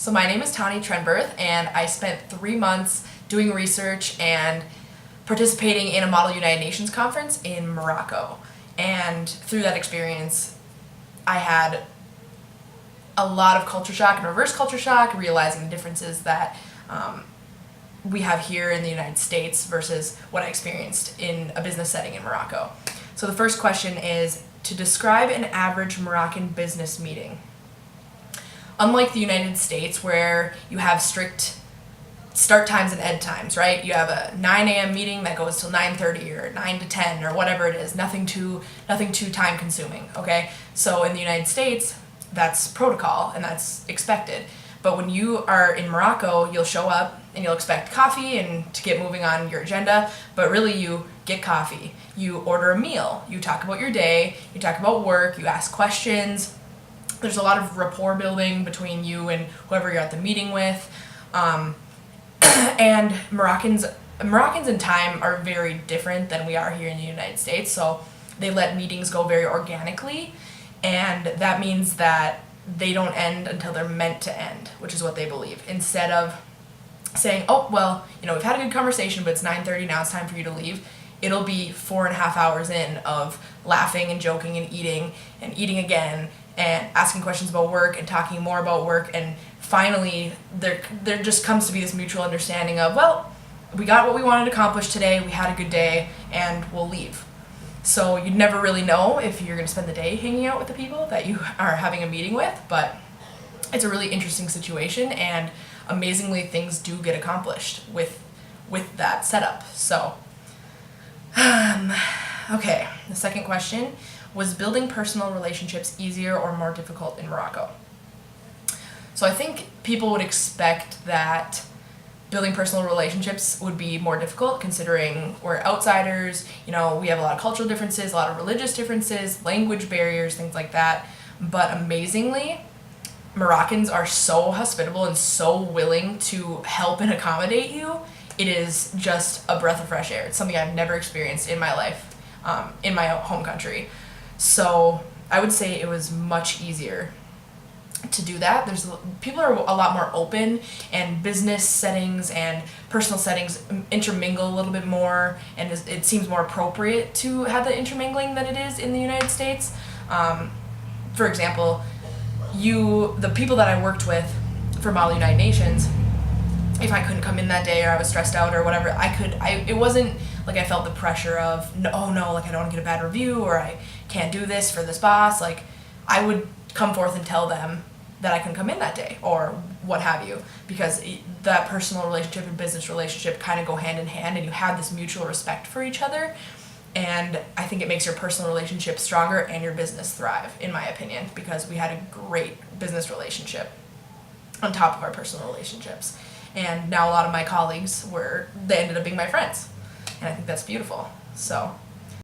So my name is Tani Trenberth, and I spent 3 months doing research and participating in a Model United Nations conference in Morocco. And through that experience, I had a lot of culture shock and reverse culture shock, realizing the differences that we have here in the United States versus what I experienced in a business setting in Morocco. So the first question is to describe an average Moroccan business meeting. Unlike the United States, where you have strict start times and end times, right? You have a 9 a.m. meeting that goes till 9:30 or 9 to 10 or whatever it is. Nothing too time consuming, okay? So in the United States, that's protocol and that's expected. But when you are in Morocco, you'll show up and you'll expect coffee and to get moving on your agenda, but really you get coffee. You order a meal, you talk about your day, you talk about work, you ask questions. There's a lot of rapport building between you and whoever you're at the meeting with. And Moroccans in time are very different than we are here in the United States, so they let meetings go very organically, and that means that they don't end until they're meant to end, which is what they believe. Instead of saying, oh, well, we've had a good conversation, but it's 9:30 now, it's time for you to leave, it'll be 4.5 hours in of laughing and joking and eating again, and asking questions about work and talking more about work, and finally there just comes to be this mutual understanding of, well, we got what we wanted to accomplish today, we had a good day, and we'll leave. So you'd never really know if you're going to spend the day hanging out with the people that you are having a meeting with, but it's a really interesting situation, and amazingly things do get accomplished with that setup. So, okay, the second question was building personal relationships easier or more difficult in Morocco? So I think people would expect that building personal relationships would be more difficult considering we're outsiders, we have a lot of cultural differences, a lot of religious differences, language barriers, things like that. But amazingly, Moroccans are so hospitable and so willing to help and accommodate you. It is just a breath of fresh air. It's something I've never experienced in my life, in my home country. So I would say it was much easier to do that. People are a lot more open, and business settings and personal settings intermingle a little bit more, and it seems more appropriate to have the intermingling than it is in the United States. For example, the people that I worked with for Model United Nations, if I couldn't come in that day or I was stressed out or whatever, it wasn't like I felt the pressure of, oh no, like I don't want to get a bad review or I can't do this for this boss. Like I would come forth and tell them that I couldn't come in that day or what have you, because that personal relationship and business relationship kind of go hand in hand, and you have this mutual respect for each other, and I think it makes your personal relationship stronger and your business thrive, in my opinion, because we had a great business relationship on top of our personal relationships. And now a lot of my colleagues they ended up being my friends, and I think that's beautiful. So